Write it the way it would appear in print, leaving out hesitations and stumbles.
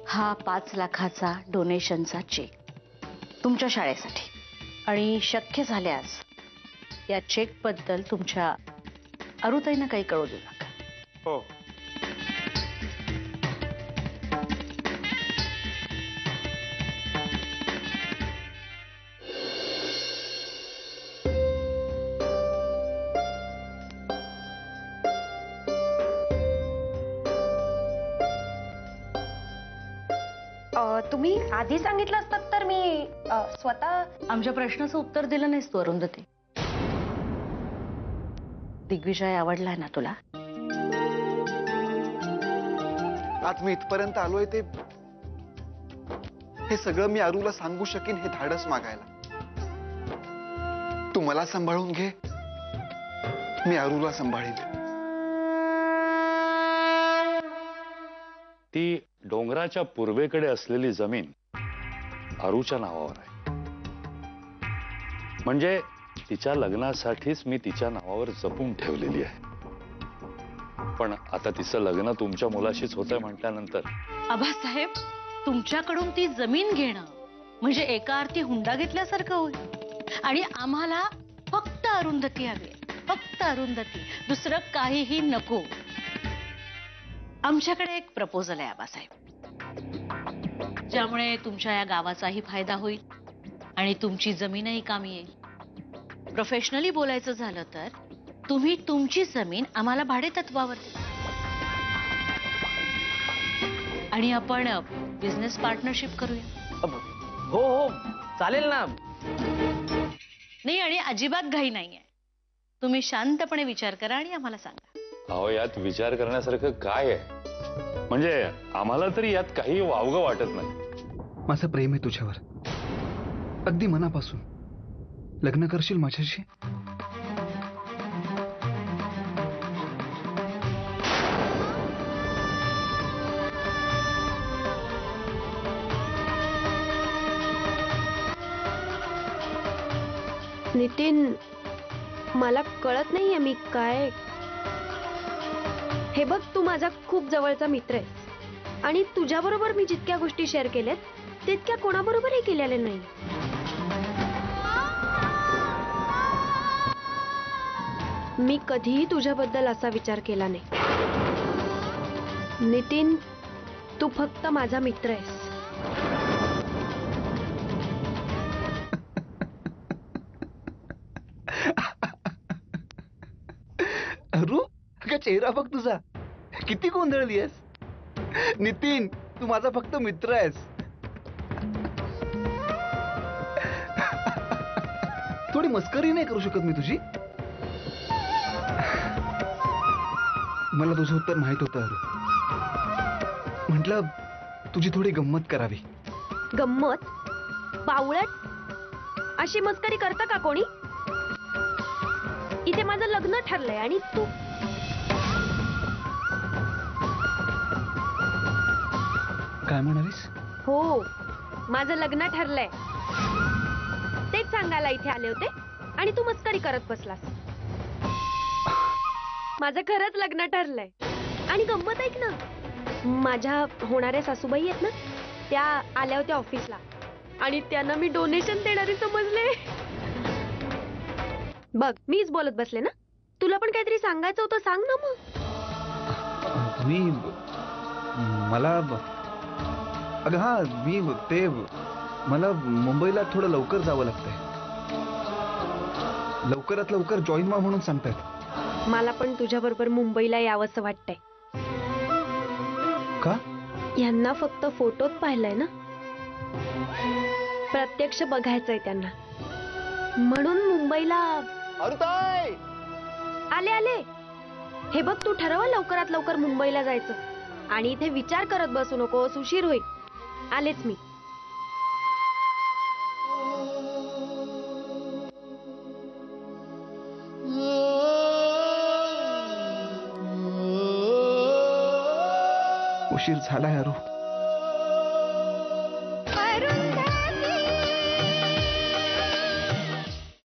हा 5 लाखाचा डोनेशनचा चेक तुमच्या शाळेसाठी आणि शक्य झाल्यास या चेक बद्दल तुमच्या अरुताईंना काही कळू देऊ नका. हो. तुम्ही आधी सांगितलं असतात तर मी स्वतः. आमच्या प्रश्नाचं उत्तर दिलं नाहीस तू अरुंधती. दिग्विजय आवडलाय ना तुला? आज मी इथपर्यंत आलोय ते हे सगळं मी अरुला सांगू शकेन हे धाडस मागायला. तू मला सांभाळून घे, मी अरुला सांभाळीन. ती डोंगराच्या पूर्वेकडे असलेली जमीन अरुच्या नावावर आहे. म्हणजे तिच्या लग्नासाठीच मी तिच्या नावावर जपून ठेवलेली आहे. पण आता तिचं लग्न तुमच्या मुलाशीच होतंय म्हटल्यानंतर. आबासाहेब, तुमच्याकडून ती जमीन घेणं म्हणजे एका अर्थी हुंडा घेतल्यासारखं होईल. आणि आम्हाला फक्त अरुंधती हवी, फक्त अरुंधती, दुसरं काहीही नको. आमच्याकडे एक प्रपोजल आहे आबासाहेब, ज्यामुळे तुमच्या या गावाचाही फायदा होईल आणि तुमची जमीनही कामी येईल. प्रोफेशनली बोलायचं झालं तर तुम्ही तुमची जमीन आम्हाला भाडे तत्वावर द्या आणि आपण बिझनेस पार्टनरशिप करूया. हो हो चालेल ना. नाही, आणि अजिबात घाई नाहीये. तुम्ही शांतपणे विचार करा आणि आम्हाला सांगा. अहो, यात विचार करण्यासारखं काय आहे? म्हणजे आम्हाला तरी यात काही वावगं वाटत नाही. माझं प्रेम आहे तुझ्यावर, अगदी मनापासून. लग्न करशील माझ्याशी? नितीन, मला कळत नाहीये मी काय. हे बघ, तू माझा खूप जवळचा मित्र आहेस आणि तुझ्याबरोबर मी जितक्या गोष्टी शेअर केल्यात तितक्या कोणाबरोबरही केलेल्या नाही. मी कधीही तुझ्याबद्दल असा विचार केला नाही. नितीन, तू फक्त माझा मित्र आहेस. अरू, का चेहरा बघ तुझा, किती गोंधळली आहेस. नितीन, तू माझा फक्त मित्र आहेस. थोडी मस्करी नाही करू शकत मी तुझी? मला तुझं उत्तर माहित होतं अरू. म्हटलं तुझी थोडी गंमत करावी. गंमत? बावळट, अशी मस्करी करता का कोणी? इथे माझं लग्न ठरलंय आणि तू. काय म्हणालीस? हो, माझं लग्न ठरलंय तेच सांगायला इथे आले होते आणि तू मस्करी करत बसलास. माझं खरंच लग्न ठरलंय. आणि गंमत ऐक ना, माझ्या होणाऱ्या सासूबाई आहेत ना, त्या आल्या होत्या ऑफिसला आणि त्यांना मी डोनेशन देणारी समजले. बघ, मीच बोलत बसले ना. तुला पण काहीतरी सांगायचं होतं, सांग ना मग. मी मला अगं हा, मी ते मला मुंबईला थोडं लवकर जावं लागतंय. लवकरात लवकर जॉईन व्हा म्हणून सांगतायत. मला पण तुझ्याबरोबर मुंबईला यावंसं वाटतंय. का? यांना फक्त फोटोत पाहिलंय ना, प्रत्यक्ष बघायचंय त्यांना, म्हणून मुंबईला. अरुताई, आले आले. हे बघ, तू ठरवा लवकरात लवकर मुंबईला जायचं आणि इथे विचार करत बसू नकोस, उशीर होईल. आलेच मी. उशीर झालाय अरू.